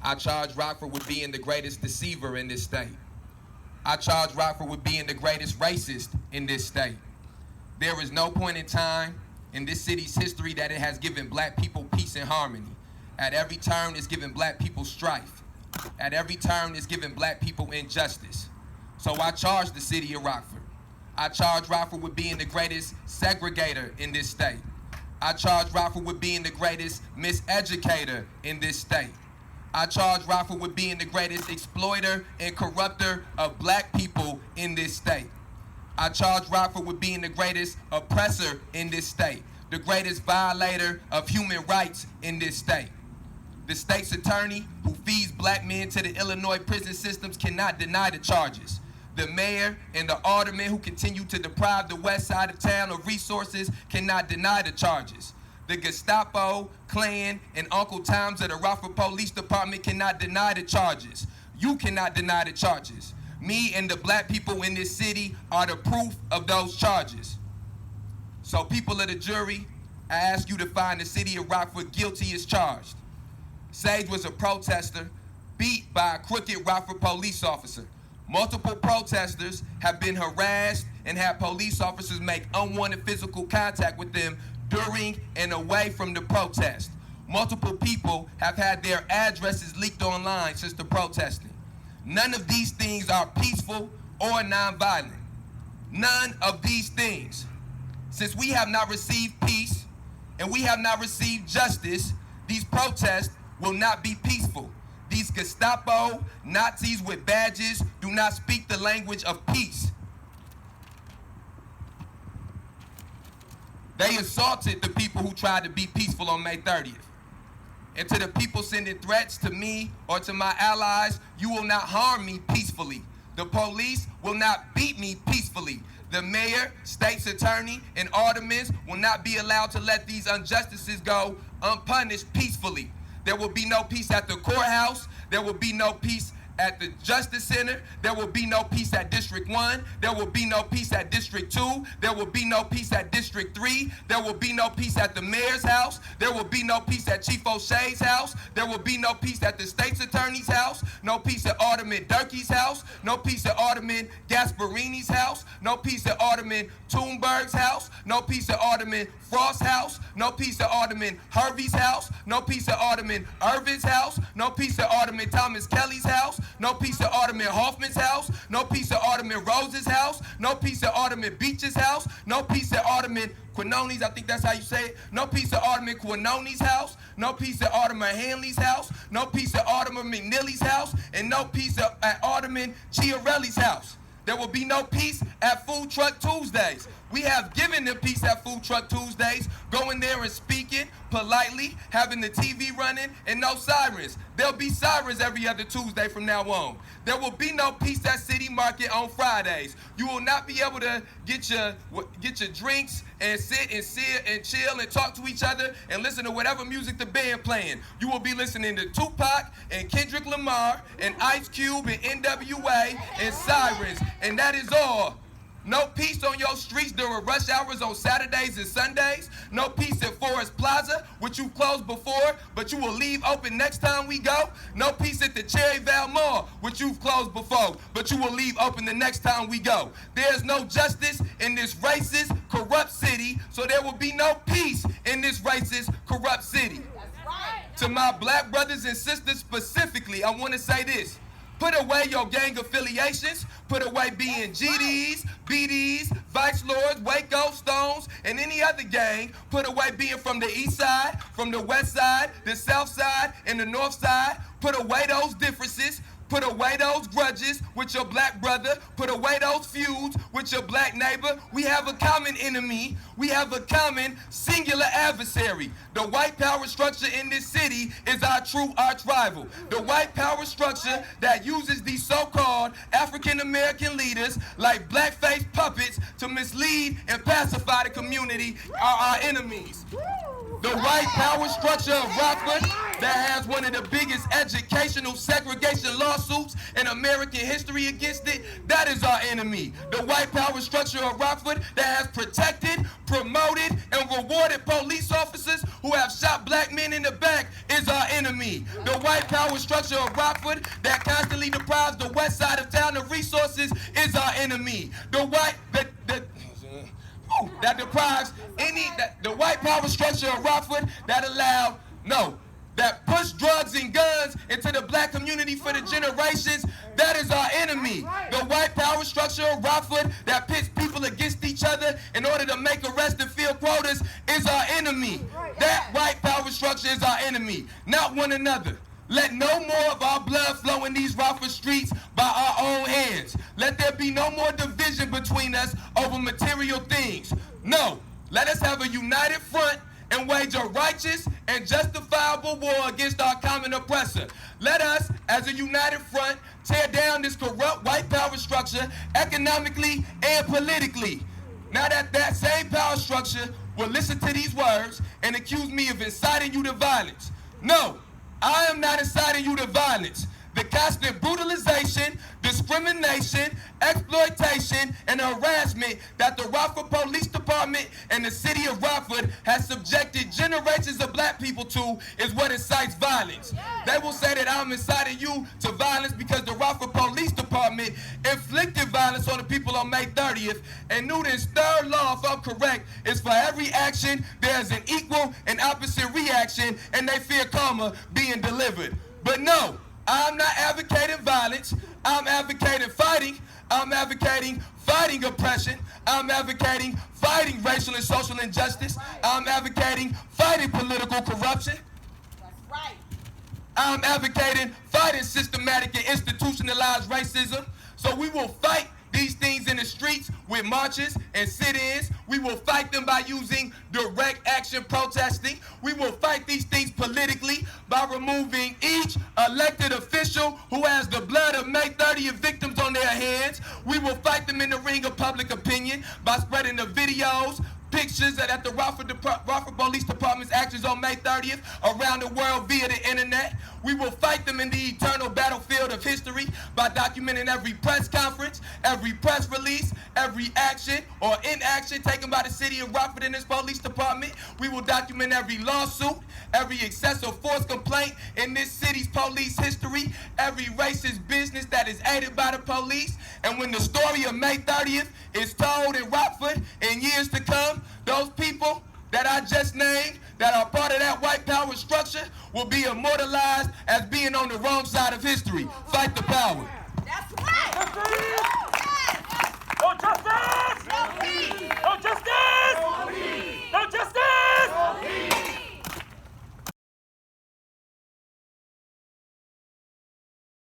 I charge Rockford with being the greatest deceiver in this state. I charge Rockford with being the greatest racist in this state. There is no point in time in this city's history that it has given black people peace and harmony. At every turn, it's given black people strife. At every turn, it's given black people injustice. So I charge the city of Rockford. I charge Rockford with being the greatest segregator in this state. I charge Rockford with being the greatest miseducator in this state. I charge Rockford with being the greatest exploiter and corrupter of black people in this state. I charge Rockford with being the greatest oppressor in this state, the greatest violator of human rights in this state. The state's attorney, who feeds black men to the Illinois prison systems, cannot deny the charges. The mayor and the aldermen who continue to deprive the west side of town of resources cannot deny the charges. The Gestapo, Klan, and Uncle Toms of the Rockford Police Department cannot deny the charges. You cannot deny the charges. Me and the black people in this city are the proof of those charges. So people of the jury, I ask you to find the city of Rockford guilty as charged. Sage was a protester beat by a crooked Rockford police officer. Multiple protesters have been harassed and had police officers make unwanted physical contact with them during and away from the protest. Multiple people have had their addresses leaked online since the protesting. None of these things are peaceful or nonviolent. None of these things. Since we have not received peace and we have not received justice, these protests will not be peaceful. These Gestapo, Nazis with badges do not speak the language of peace. They assaulted the people who tried to be peaceful on May 30th. And to the people sending threats to me or to my allies, you will not harm me peacefully. The police will not beat me peacefully. The mayor, state's attorney, and aldermen will not be allowed to let these injustices go unpunished peacefully. There will be no peace at the courthouse. There will be no peace at the Justice Center. There will be no peace at District 1. There will be no peace at District 2. There will be no peace at District 3. There will be no peace at the mayor's house. There will be no peace at Chief O'Shea's house. There will be no peace at the state's attorney's house. No peace at Alderman Durkee's house. No peace at Alderman Gasparini's house. No peace at Alderman Thunberg's house. No peace at Alderman Frost's house. No peace at Alderman Harvey's house. No peace at Alderman Irvin's house. No peace at Alderman Thomas Kelly's house. No peace at Alderman Hoffman's house. No peace at Alderman Rose's house. No peace at Alderman Beach's house. No peace at Alderman Quinoni's, I think that's how you say it. No peace at Alderman Quinoni's house. No peace at Alderman Hanley's house. No peace at Alderman McNeely's house. And no peace at Alderman Chiarelli's house. There will be no peace at Food Truck Tuesdays. We have given them peace at Food Truck Tuesdays, going there and speaking politely, having the TV running, and no sirens. There'll be sirens every other Tuesday from now on. There will be no peace at City Market on Fridays. You will not be able to get your drinks and sit and chill and talk to each other and listen to whatever music the band playing. You will be listening to Tupac and Kendrick Lamar and Ice Cube and NWA and sirens, and that is all. No peace on your streets during rush hours on Saturdays and Sundays. No peace at Forest Plaza, which you closed before, but you will leave open next time we go. No peace at the Cherryvale Mall, which you've closed before, but you will leave open the next time we go. There's no justice in this racist, corrupt city, so there will be no peace in this racist, corrupt city. That's right. To my black brothers and sisters specifically, I want to say this. Put away your gang affiliations. Put away being GDs, BDs, Vice Lords, Waco, Stones, and any other gang. Put away being from the east side, from the west side, the south side, and the north side. Put away those differences. Put away those grudges with your black brother. Put away those feuds with your black neighbor. We have a common enemy. We have a common singular adversary. The white power structure in this city is our true arch rival. The white power structure that uses these so-called African-American leaders like blackface puppets to mislead and pacify the community are our enemies. The white power structure of Rockford that has one of the biggest educational segregation lawsuits in American history against it, that is our enemy. The white power structure of Rockford that has protected, promoted, and rewarded police officers who have shot black men in the back is our enemy. The white power structure of Rockford that constantly deprives the west side of town of resources is our enemy. The white power structure of Rockford that push drugs and guns into the black community for the generations, that is our enemy. The white power structure of Rockford that pits people against each other in order to make arrests and fill quotas is our enemy. That white power structure is our enemy, not one another. Let no more of our blood flow in these Rockford streets by our own hands. Let there be no more division between us over material things. No, let us have a united front and wage a righteous and justifiable war against our common oppressor. Let us, as a united front, tear down this corrupt white power structure economically and politically. Now that same power structure will listen to these words and accuse me of inciting you to violence. No, I am not inciting you to violence. The constant brutalization, discrimination, exploitation, and harassment that the Rockford Police Department and the city of Rockford has subjected generations of black people to is what incites violence. They will say that I'm inciting you to violence because the Rockford Police Department inflicted violence on the people on May 30th, and Newton's third law, if I'm correct, is for every action, there's an equal and opposite reaction, and they fear karma being delivered. But no, I'm not advocating violence. I'm advocating fighting. I'm advocating fighting oppression. I'm advocating fighting racial and social injustice. I'm advocating fighting political corruption. That's right. I'm advocating fighting systematic and institutionalized racism. So we will fight these things in the streets with marches and sit-ins. We will fight them by using direct action protesting. We will fight these things politically by removing each elected official who has the blood of May 30th victims on their hands. We will fight them in the ring of public opinion by spreading the videos, pictures that the Rockford Police Department's actions on May 30th around the world via the internet. We will fight them in the eternal battlefield of history by documenting every press conference, every press release, every action or inaction taken by the city of Rockford and its police department. We will document every lawsuit, every excessive force complaint in this city's police history, every racist business that is aided by the police. And when the story of May 30th is told in Rockford in years to come, those people that I just named that are part of that white power structure will be immortalized as being on the wrong side of history. Fight the power. That's right. No justice! No peace! No justice! No peace! No justice!